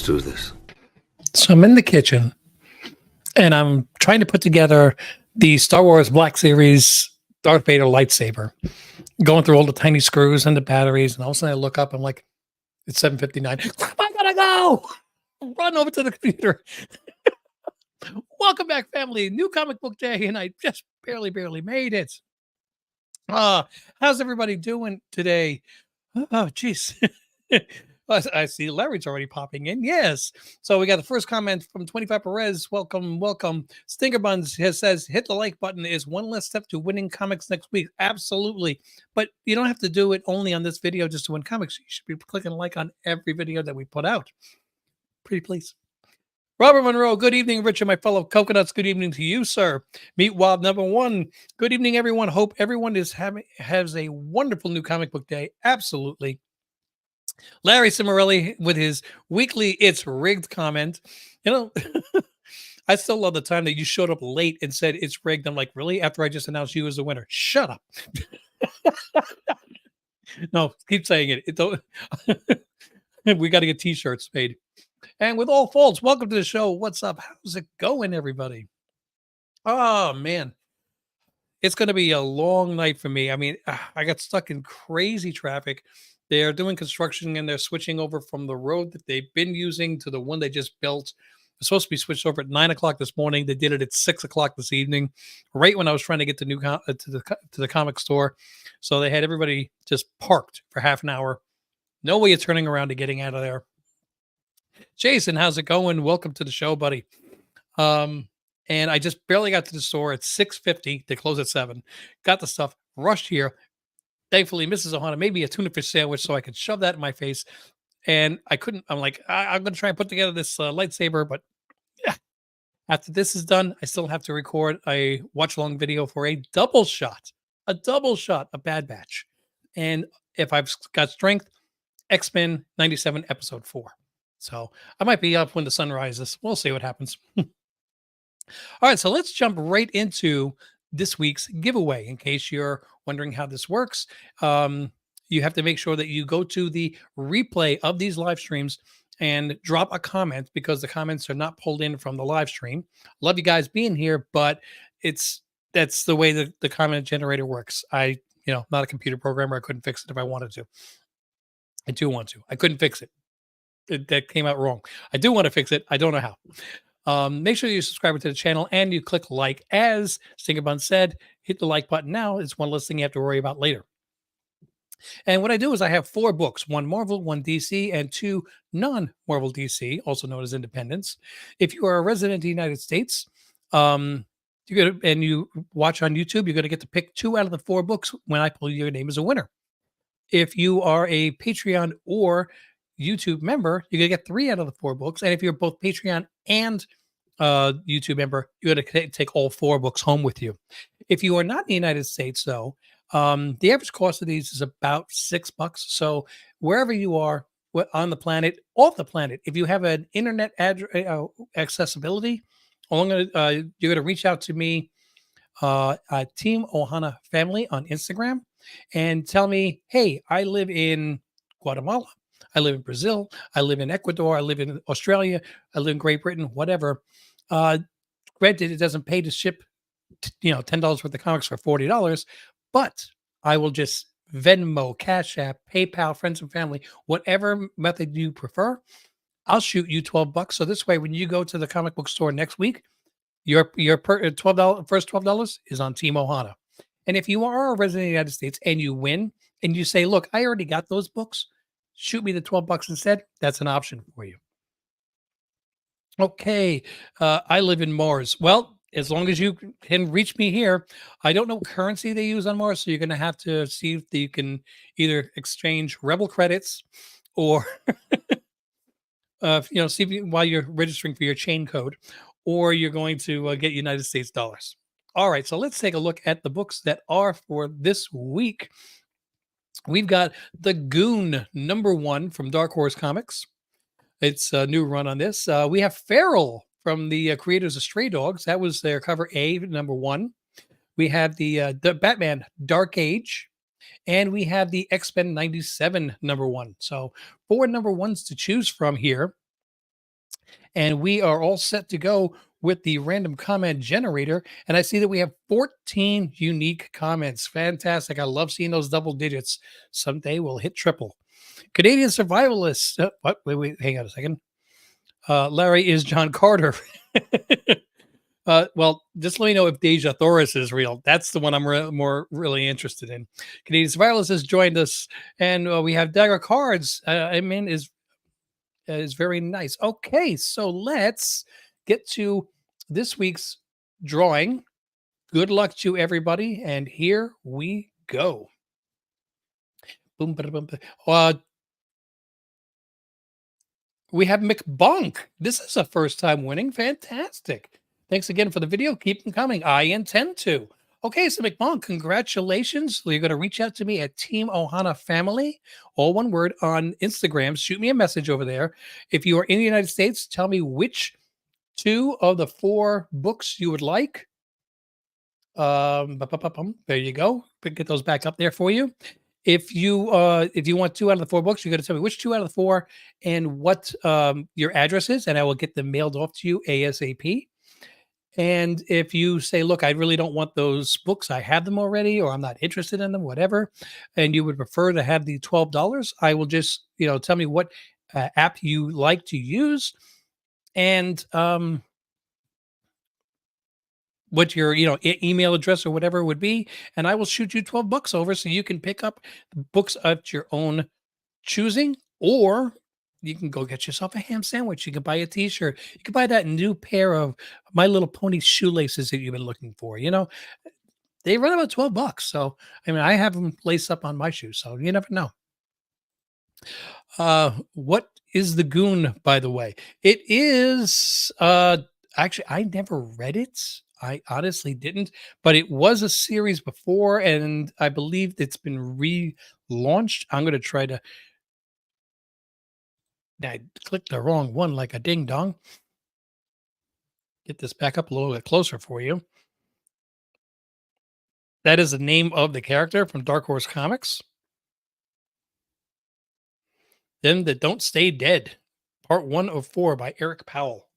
do this. So I'm in the kitchen and I'm trying to put together the Star Wars Black Series Darth Vader lightsaber, going through all the tiny screws and the batteries. And all of a sudden I look up, I'm like, it's 7:59. I gotta go. Run over to the computer. Welcome back, family. New comic book day, and I just barely made it. How's everybody doing today? Oh, geez. I see Larry's already popping in. Yes. So we got the first comment from 25 Perez. Welcome. Stinker Buns says, hit the like button is one less step to winning comics next week. Absolutely. But you don't have to do it only on this video just to win comics. You should be clicking like on every video that we put out. Pretty please. Robert Monroe, good evening, Richard, my fellow coconuts. Good evening to you, sir. Meat Wild number one. Good evening, everyone. Hope everyone has a wonderful new comic book day. Absolutely. Larry Cimarelli with his weekly "It's rigged" comment. You know, I still love the time that you showed up late and said it's rigged. I'm like, really? After I just announced you as the winner? Shut up. No, keep saying it. Don't. We got to get T-shirts made. And with all faults, welcome to the show. What's up? How's it going, everybody? Oh, man. It's going to be a long night for me. I mean, I got stuck in crazy traffic. They're doing construction and they're switching over from the road that they've been using to the one they just built. It's supposed to be switched over at 9 o'clock this morning. They did it at 6 o'clock this evening, right when I was trying to get to the comic store. So they had everybody just parked for half an hour. No way of turning around and getting out of there. Jason, how's it going? Welcome to the show, buddy. And I just barely got to the store at 6:50. They close at 7. Got the stuff, rushed here. Thankfully, Mrs. Ohana made me a tuna fish sandwich so I could shove that in my face. And I couldn't. I'm like, I'm going to try and put together this lightsaber. But yeah, after this is done, I still have to record a watch-along video for a double shot of Bad Batch. And if I've got strength, X-Men 97 episode 4. So I might be up when the sun rises. We'll see what happens. All right, so let's jump right into this week's giveaway. In case you're wondering how this works, you have to make sure that you go to the replay of these live streams and drop a comment because the comments are not pulled in from the live stream. Love you guys being here, but that's the way that the comment generator works. Not a computer programmer. I couldn't fix it if I wanted to. I do want to. I couldn't fix it. That came out wrong. I do want to fix it. I don't know how. Make sure you subscribe to the channel and you click like. As Stinkerbun said, hit the like button now. It's one less thing you have to worry about later. And what I do is I have 4 books, 1 Marvel, 1 DC, and 2 non-Marvel DC, also known as independents. If you are a resident of the United States, and you watch on YouTube, you're going to get to pick 2 out of the 4 books when I pull your name as a winner. If you are a Patreon or YouTube member, you're going to get 3 out of the 4 books. And if you're both Patreon and YouTube member, you're going to take all 4 books home with you. If you are not in the United States, though, the average cost of these is about $6. So wherever you are on the planet, off the planet, if you have an internet accessibility, you're going to reach out to me, Team Ohana Family on Instagram, and tell me, hey, I live in Guatemala. I live in Brazil. I live in Ecuador. I live in Australia. I live in Great Britain, whatever. Granted, it doesn't pay to ship, $10 worth of comics for $40, but I will just Venmo, Cash App, PayPal, friends and family, whatever method you prefer. I'll shoot you $12. So this way, when you go to the comic book store next week, your first $12 is on Team Ohana. And if you are a resident of the United States and you win and you say, look, I already got those books, shoot me the $12 instead. That's an option for you. Okay. I live in Mars. Well, as long as you can reach me here, I don't know what currency they use on Mars. So you're going to have to see if you can either exchange Rebel credits or, see while you're registering for your chain code, or you're going to get United States dollars. All right. So let's take a look at the books that are for this week. We've got The Goon #1 from Dark Horse Comics. It's a new run on this. We have Feral from the creators of Stray Dogs. That was their cover A, #1. We have the Batman Dark Age. And we have the X-Men 97 #1. So 4 #1s to choose from here. And we are all set to go with the random comment generator. And I see that we have 14 unique comments. Fantastic. I love seeing those double digits. Someday we'll hit triple. Canadian survivalist. What? Wait, hang on a second. Larry is John Carter. Well, just let me know if Deja Thoris is real. That's the one I'm more really interested in. Canadian survivalist has joined us, and we have Dagger Cards. I mean, is very nice. Okay, so let's get to this week's drawing. Good luck to everybody, and here we go. Boom, boom. We have McBunk. This is a first time winning. Fantastic. Thanks again for the video. Keep them coming. I intend to. Okay, so McBunk, congratulations. You're going to reach out to me at Team Ohana Family, all one word, on Instagram. Shoot me a message over there. If you are in the United States, tell me which 2 of the 4 books you would like. There you go. Get those back up there for you. If you want 2 out of the 4 books, you got to tell me which 2 out of the 4 and what your address is, and I will get them mailed off to you ASAP. And if you say, look, I really don't want those books, I have them already, or I'm not interested in them, whatever, and you would prefer to have the $12, I will just, tell me what app you like to use, and what your email address or whatever would be, and I will shoot you $12 over so you can pick up the books at your own choosing, or you can go get yourself a ham sandwich. You can buy a t-shirt. You can buy that new pair of My Little Pony shoelaces that you've been looking for. They run about $12. So I mean, I have them laced up on my shoes, so you never know. What is the Goon, by the way? It is actually, I never read it. I honestly didn't, but it was a series before, and I believe it's been relaunched. I'm going to try to. I clicked the wrong one like a ding dong. Get this back up a little bit closer for you. That is the name of the character from Dark Horse Comics. Them That Don't Stay Dead, Part 1 of 4 by Eric Powell.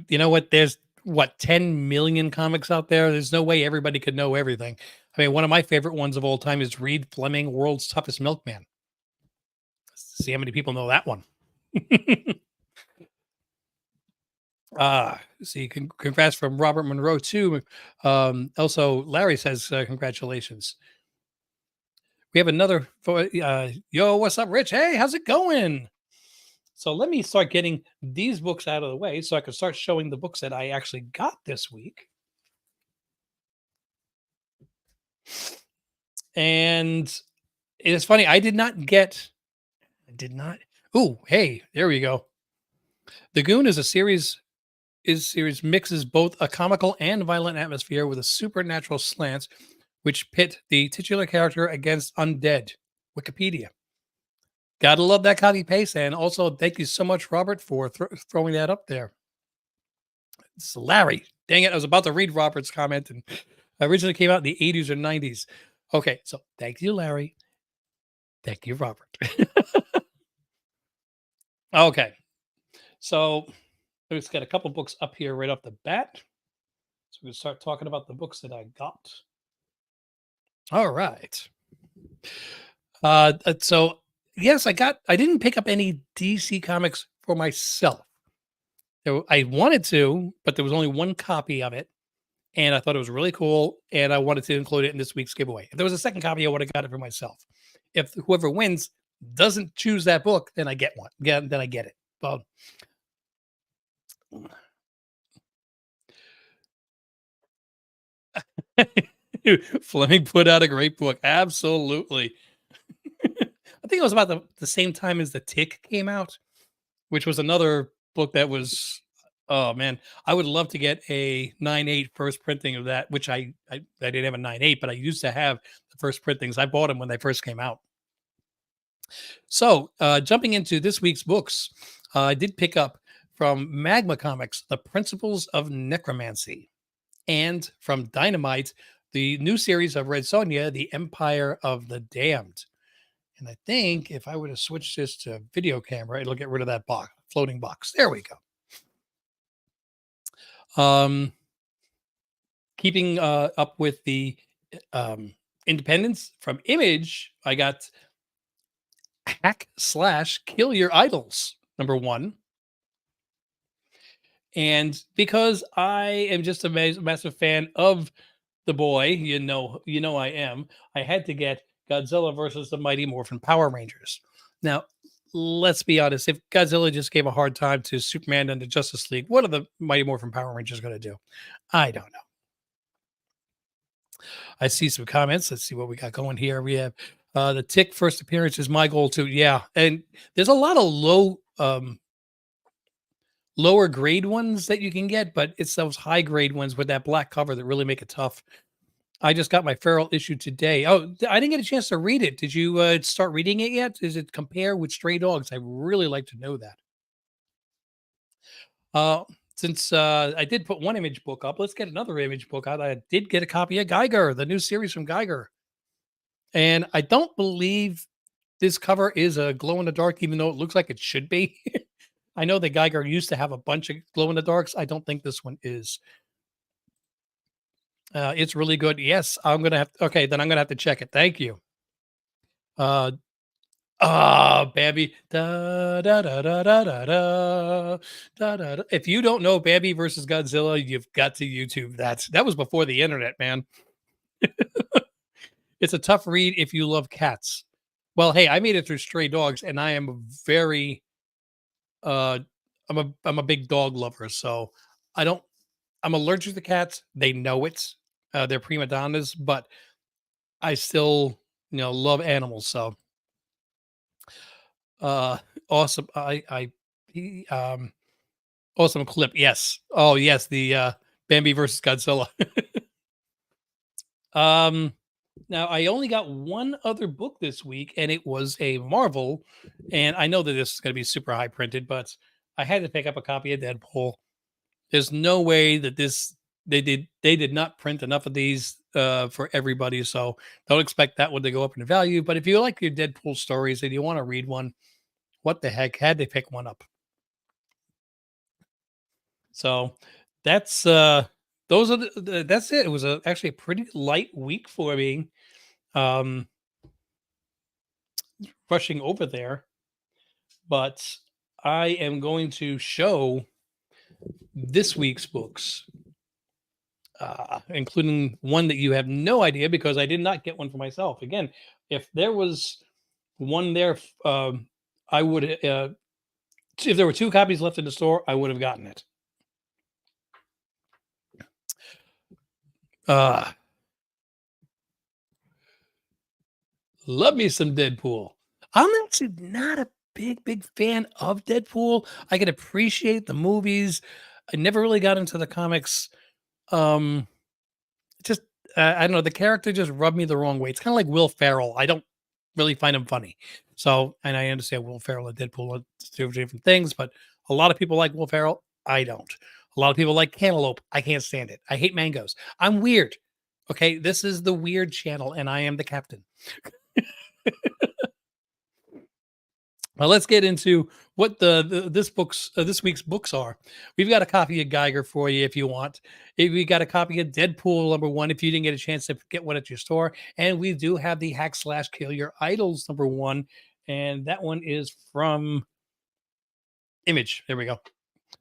You know what? There's 10 million comics out there. There's no way everybody could know everything. I mean, one of my favorite ones of all time is Reed Fleming, World's Toughest Milkman. Let's see how many people know that one. See, congrats from Robert Monroe too. Also, Larry says congratulations. We have another. Yo, what's up, Rich? Hey, how's it going? So let me start getting these books out of the way so I can start showing the books that I actually got this week. And it's funny, I did not. Oh, hey, there we go. The Goon is a series mixes both a comical and violent atmosphere with a supernatural slant, which pit the titular character against undead. Wikipedia. Gotta love that copy paste, and also thank you so much, Robert, for throwing that up there. It's Larry. Dang it, I was about to read Robert's comment, and originally came out in the 80s or 90s. Okay, so thank you, Larry. Thank you, Robert. Okay, so let's get a couple books up here right off the bat. So we can start talking about the books that I got. All right. So yes, I didn't pick up any DC comics for myself. I wanted to, but there was only one copy of it, and I thought it was really cool, and I wanted to include it in this week's giveaway. If there was a second copy, I would have got it for myself. If whoever wins doesn't choose that book, then I get one. Then I get it. Well, Fleming put out a great book. Absolutely. I think it was about the same time as The Tick came out, which was another book that was, oh man, I would love to get a 9/8 first printing of that, which I didn't have a 9/8, but I used to have the first printings. I bought them when they first came out. So, jumping into this week's books, I did pick up from Magma Comics, The Principles of Necromancy, and from Dynamite, the new series of Red Sonja, The Empire of the Damned. And I think if I were to switch this to video camera, it'll get rid of that box, floating box. There we go. Keeping up with the independence from Image, I got Hack Slash Kill Your Idols, #1. And because I am just a massive fan of the boy, I am. I had to get Godzilla versus the Mighty Morphin Power Rangers. Now, let's be honest. If Godzilla just gave a hard time to Superman and the Justice League, what are the Mighty Morphin Power Rangers going to do? I don't know. I see some comments. Let's see what we got going here. We have the Tick first appearance is my goal too. Yeah, and there's a lot of lower grade ones that you can get, but it's those high grade ones with that black cover that really make it tough. I just got my Feral issue today. Oh, I didn't get a chance to read it. Did you start reading it yet? Does it compare with Stray Dogs? I really like to know that. Since I did put one image book up, let's get another image book out. I did get a copy of Geiger, the new series from Geiger. And I don't believe this cover is a glow in the dark, even though it looks like it should be. I know that Geiger used to have a bunch of glow in the darks. I don't think this one is. It's really good. Yes, I'm gonna have. Okay, then I'm gonna have to check it. Thank you. Uh, Bambi. Da, da, da, da, da, da, da, da, da, da. If you don't know Bambi versus Godzilla, you've got to YouTube that. That was before the internet, man. It's a tough read if you love cats. Well, hey, I made it through Stray Dogs, and I am very I'm a big dog lover, so I don't I'm allergic to cats. They know it. They're prima donnas, but I still, love animals. So, uh, awesome. Awesome clip. Yes. Oh, yes. The Bambi versus Godzilla. um, Now I only got one other book this week, and it was a Marvel. And I know that this is going to be super high printed, but I had to pick up a copy of Deadpool. There's no way that they did not print enough of these for everybody, so don't expect that one to go up in value. But if you like your Deadpool stories and you want to read one, what the heck? Had they pick one up? So that's those are that's it. It was actually a pretty light week for me. Um, Rushing over there, but I am going to show this week's books, including one that you have no idea because I did not get one for myself. Again, if there was one there, I would. If there were two copies left in the store, I would have gotten it. Uh, Love me some Deadpool. I'm actually not a big fan of Deadpool. I can appreciate the movies. I never really got into the comics. Um, just I don't know. The character just rubbed me the wrong way. It's kind of like Will Ferrell. I don't really find him funny. So, and I understand Will Ferrell and Deadpool are two different things, but a lot of people like Will Ferrell. I don't. A lot of people like Cantaloupe. I can't stand it. I hate mangoes. I'm weird. Okay, this is the weird channel, and I am the captain. Well, let's get into what this week's books are. We've got a copy of Geiger for you if you want. We got a copy of Deadpool #1 if you didn't get a chance to get one at your store, and we do have the Hack Slash Kill Your Idols #1, and that one is from Image. There we go.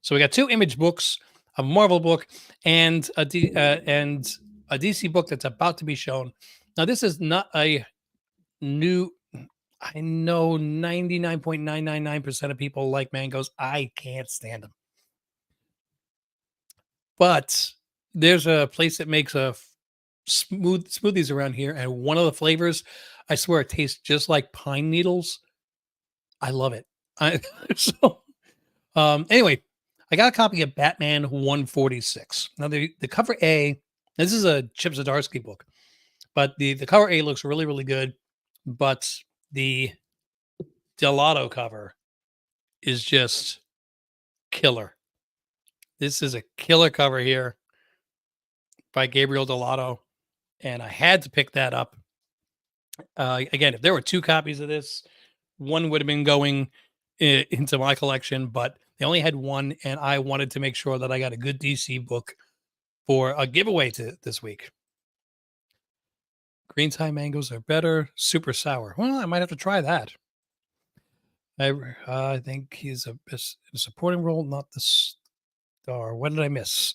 So we got two Image books, a Marvel book, and a DC book that's about to be shown. Now, this is not a new. I know 99.999% of people like mangoes. I can't stand them. But there's a place that makes a smoothies around here, and one of the flavors, I swear, it tastes just like pine needles. I love it. I so anyway, I got a copy of Batman 146. Now the cover A, this is a Chip Zdarsky book, but the cover A looks really good, but the Delato cover is just killer. This is a killer cover here by Gabriel Delato. and I had to pick that up. Again, if there were 2 copies of this, one would have been going into my collection, but they only had one, and I wanted to make sure that I got a good DC book for a giveaway to this week. Green Thai mangoes are better, super sour. Well, I might have to try that. I think he's a supporting role, not the star. What did I miss?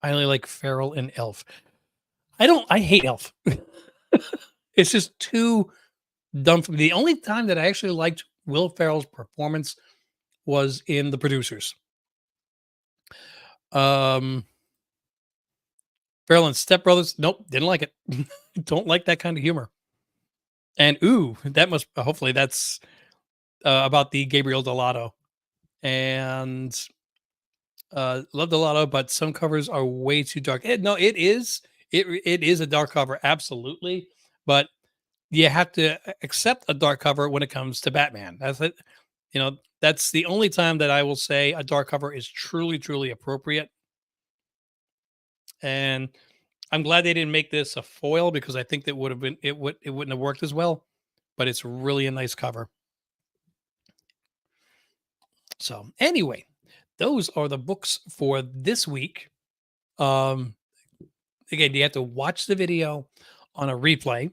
I only like Feral and Elf. I hate Elf. It's just too dumb for me. The only time that I actually liked Will Ferrell's performance was in The Producers. Um, Ferrell and Step Brothers. Nope, didn't like it. Don't like that kind of humor. And ooh, that must hopefully that's about the Gabriel Delato. And love Delato, but some covers are way too dark. No, it is. It is a dark cover, absolutely. But you have to accept a dark cover when it comes to Batman. That's it. You know, that's the only time that I will say a dark cover is truly, truly appropriate. And I'm glad they didn't make this a foil because I think that would have been it wouldn't have worked as well. But it's really a nice cover. So anyway, those are the books for this week. Um, again, you have to watch the video on a replay.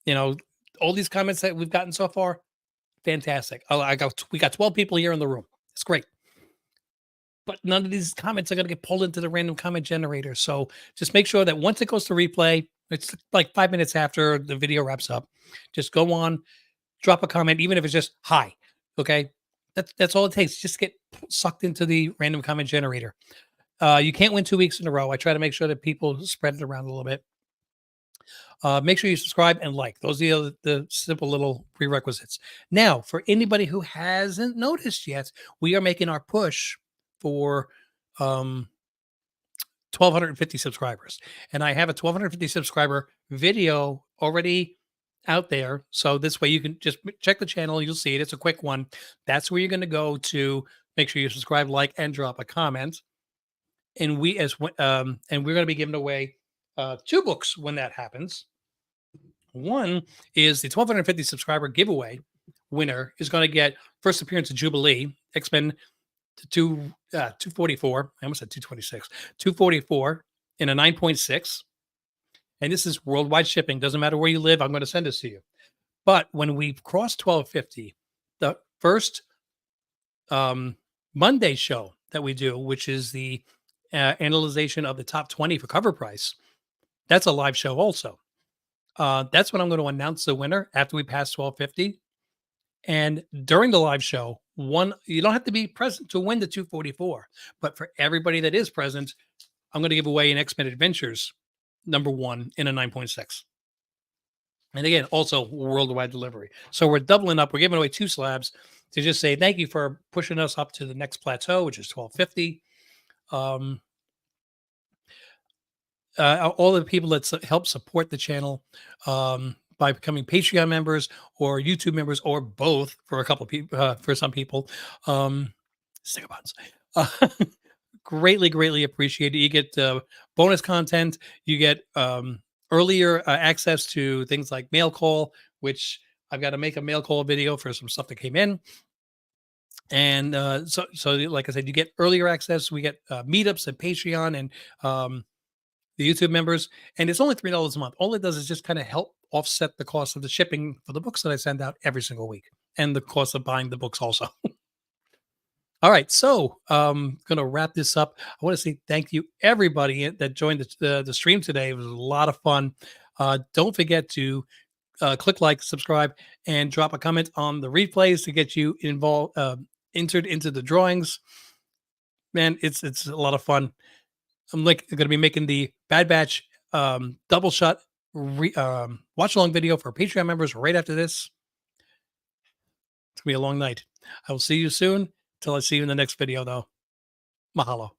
You know, all these comments that we've gotten so far, fantastic. We got 12 people here in the room. It's great. But none of these comments are going to get pulled into the random comment generator. So just make sure that once it goes to replay, it's like 5 minutes after the video wraps up. Just go on, drop a comment, even if it's just hi. Okay. That's all it takes. Just get sucked into the random comment generator. You can't win 2 weeks in a row. I try to make sure that people spread it around a little bit. Make sure you subscribe and like. Those are the simple little prerequisites. Now, for anybody who hasn't noticed yet, we are making our push for 1,250 subscribers. And I have a 1,250 subscriber video already out there. So this way you can just check the channel. You'll see it. It's a quick one. That's where you're going to go to make sure you subscribe, like, and drop a comment. And we're going to be giving away 2 books when that happens. One is the 1,250 subscriber giveaway winner is going to get first appearance of Jubilee, X-Men to 244. I almost said 226. 244 in a 9.6. And this is worldwide shipping. Doesn't matter where you live. I'm going to send this to you. But when we cross 1,250, the first Monday show that we do, which is the analyzation of the top 20 for cover price, that's a live show also. That's when I'm going to announce the winner after we pass 1,250. And during the live show, you don't have to be present to win the 244, but for everybody that is present, I'm going to give away an X-Men Adventures #1 in a 9.6. And again, also worldwide delivery. So we're doubling up. We're giving away 2 slabs to just say thank you for pushing us up to the next plateau, which is 1,250. All the people that help support the channel by becoming Patreon members or YouTube members or both for a couple of people, for some people, sticker buttons. Greatly appreciated. You get bonus content. You get earlier access to things like mail call, which I've got to make a mail call video for some stuff that came in. And so like I said, you get earlier access. We get meetups and Patreon and the YouTube members, and it's only $3 a month. All it does is just kind of help offset the cost of the shipping for the books that I send out every single week, and the cost of buying the books also. All right, so going to wrap this up. I want to say thank you everybody that joined the stream today. It was a lot of fun. Don't forget to click like, subscribe, and drop a comment on the replays to get you involved, entered into the drawings. Man, it's a lot of fun. I'm going to be making the Bad Batch double shot watch along video for Patreon members right after this. It's going to be a long night. I will see you soon. Till I see you in the next video, though. Mahalo.